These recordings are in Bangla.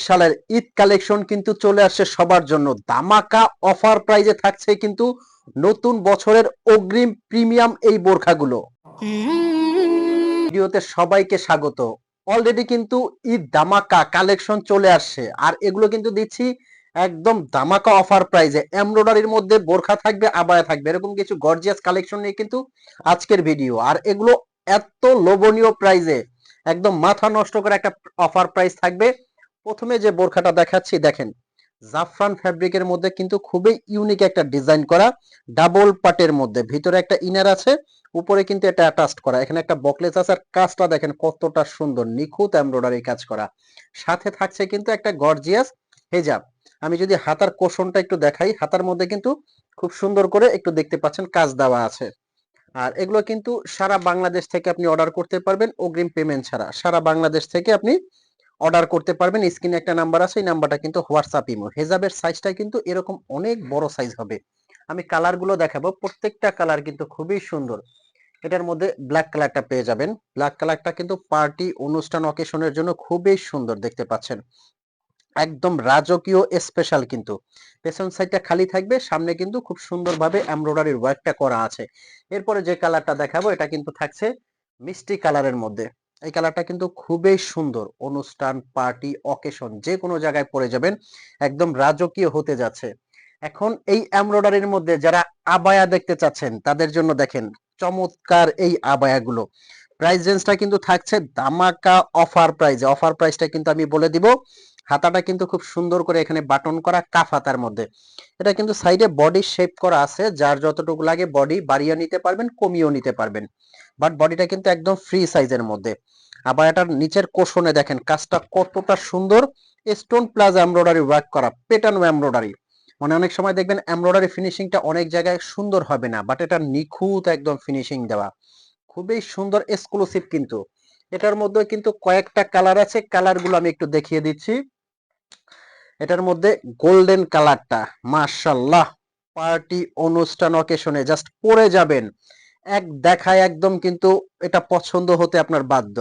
সালের ঈদ কালেকশন কিন্তু চলে আসছে সবার জন্য। ধামাকা অফার প্রাইজে থাকছে কিন্তু নতুন বছরের অগ্রিম প্রিমিয়াম এই বোরখাগুলো। ভিডিওতে সবাইকে স্বাগত। অলরেডি কিন্তু ঈদ ধামাকা কালেকশন চলে আসছে, আর এগুলো কিন্তু দিচ্ছি একদম ধামাকা অফার প্রাইজে। এমব্রয়ডারির মধ্যে বোরখা থাকবে, আবায়া থাকবে, এরকম কিছু গর্জিয়াস কালেকশন নিয়ে কিন্তু আজকের ভিডিও। আর এগুলো এত লোভনীয় প্রাইজে, একদম মাথা নষ্ট করে একটা অফার প্রাইস থাকবে। প্রথমে যে বোরখাটা দেখাচ্ছি দেখেন, জাফরান ফ্যাব্রিকের মধ্যে কিন্তু খুবই ইউনিক একটা ডিজাইন করা, ডাবল পাটের মধ্যে ভিতরে একটা ইনার আছে, উপরে কিন্তু এটা অ্যাটাচড করা, এখানে একটা বকলেস আছে। আর কাজটা দেখেন কতটা সুন্দর, নিখুঁত এমব্রয়ডারি কাজ করা। সাথে থাকছে কিন্তু একটা গর্জিয়াস হেজাব। আমি যদি হাতার কোশনটা একটু দেখাই, হাতার মধ্যে কিন্তু খুব সুন্দর করে একটু দেখতে পাচ্ছেন কাজ দেওয়া আছে। আর এগুলো কিন্তু সারা বাংলাদেশ থেকে আপনি অর্ডার করতে পারবেন অগ্রিম পেমেন্ট ছাড়া। সারা বাংলাদেশ থেকে আপনি অর্ডার করতে পারবেন। স্ক্রিনে একটা নাম্বার আছে, এই নাম্বারটা কিন্তু হোয়াটসঅ্যাপ ইমো। হেজাবের সাইজটা কিন্তু এরকম অনেক বড় সাইজ হবে। আমি কালারগুলো দেখাবো, প্রত্যেকটা কালার কিন্তু খুবই সুন্দর। এটার মধ্যে ব্ল্যাক কালারটা পেয়ে যাবেন। ব্ল্যাক কালারটা কিন্তু পার্টি অনুষ্ঠান অকেশনের জন্য খুবই সুন্দর দেখতে পাচ্ছেন, একদম রাজকীয় স্পেশাল। কিন্তু পেছন সাইডটা খালি থাকবে, সামনে কিন্তু খুব সুন্দরভাবে এমব্রয়ডারির ওয়ার্কটা করা আছে। এরপরে যে কালারটা দেখাবো এটা কিন্তু থাকছে মিষ্টি কালারের মধ্যে। এই কালারটা কিন্তু খুবই সুন্দর, অনুষ্ঠান পার্টি অকেশন যে কোনো জায়গায় পরে যাবেন, একদম রাজকীয় হতে যাচ্ছে। এখন এই এমব্রয়ডারির মধ্যে যারা আবায়া দেখতে চাচ্ছেন তাদের জন্য দেখেন চমৎকার এই আবায়াগুলো। প্রাইস রেঞ্জটা কিন্তু থাকছে ধামাকা অফার প্রাইজে। অফার প্রাইসটা কিন্তু আমি বলে দিব। হাতাটা কিন্তু খুব সুন্দর করে এখানে বাটন করা, কাফ হাতার মধ্যে। এটা কিন্তু সাইডে বডি শেপ করা আছে, যার যতটুকু লাগে বডি বাড়িয়ে নিতে পারবেন, কমিয়েও নিতে পারবেন, বাট বডিটা কিন্তু একদম ফ্রি সাইজের মধ্যে। আবার এটার নিচের কোশনে দেখেন কাজটা কতটা সুন্দর, স্টোন প্লাস এমব্রয়ডারি ওয়ার্ক করা, পেটানো এমব্রয়ডারি। মানে অনেক সময় দেখবেন এমব্রয়ডারি ফিনিশিংটা অনেক জায়গায় সুন্দর হবে না, বাট এটা নিখুঁত একদম ফিনিশিং দেওয়া, খুবই সুন্দর এক্সক্লুসিভ। কিন্তু এটার মধ্যে কিন্তু কয়েকটা কালার আছে, কালারগুলো আমি একটু দেখিয়ে দিচ্ছি। এটার মধ্যে গোল্ডেন কালারটা মাশাআল্লাহ, পার্টি অনুষ্ঠান অকেশনে জাস্ট পরে যাবেন, এক দেখায় একদম কিন্তু এটা পছন্দ হতে আপনার বাধ্য।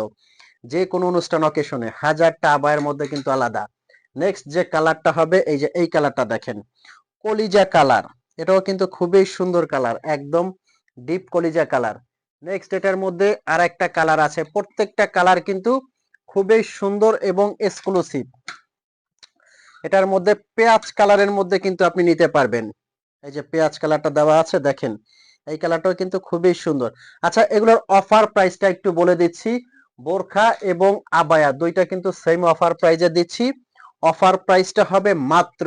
যে কোনো অনুষ্ঠান অকেশনে হাজারটা আবায়ের মধ্যে কিন্তু আলাদা। নেক্সট যে কালারটা হবে, এই যে এই কালারটা দেখেন, কলিজা কালার। এটাও কিন্তু খুবই সুন্দর কালার, একদম ডিপ কলিজা কালার। নেক্সট এটার মধ্যে আর একটা কালার আছে, প্রত্যেকটা কালার কিন্তু খুবই সুন্দর এবং এক্সক্লুসিভ। এটার মধ্যে পেঁয়াজ কালারের মধ্যে কিন্তু আপনি নিতে পারবেন। এই যে পেঁয়াজ কালারটা দেওয়া আছে দেখেন, এই কালারটাও কিন্তু খুবই সুন্দর। আচ্ছা, এগুলোর অফার প্রাইসটা একটু বলে দিচ্ছি। বোরখা এবং আবায়া দুইটা কিন্তু সেম অফার প্রাইজে দিচ্ছি। অফার প্রাইসটা হবে মাত্র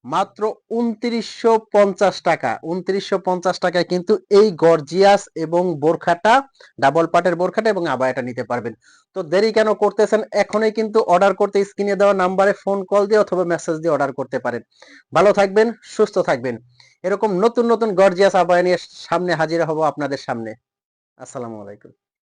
মাত্র ২৯৫০ টাকা। ২৯৫০ টাকায় কিন্তু এই গর্জিয়াস এবং বোরখাটা, ডাবল পাটের বোরখাটা এবং আবায়াটা নিতে পারবেন। তো দেরি কেন করতেছেন, এখনই কিন্তু অর্ডার করতে স্ক্রিনে দেওয়া নাম্বারে ফোন কল দিয়ে অথবা মেসেজ দিয়ে অর্ডার করতে পারেন। ভালো থাকবেন, সুস্থ থাকবেন। এরকম নতুন নতুন গর্জিয়াস আবায়া নিয়ে সামনে হাজির হব আপনাদের সামনে। আসসালামু আলাইকুম।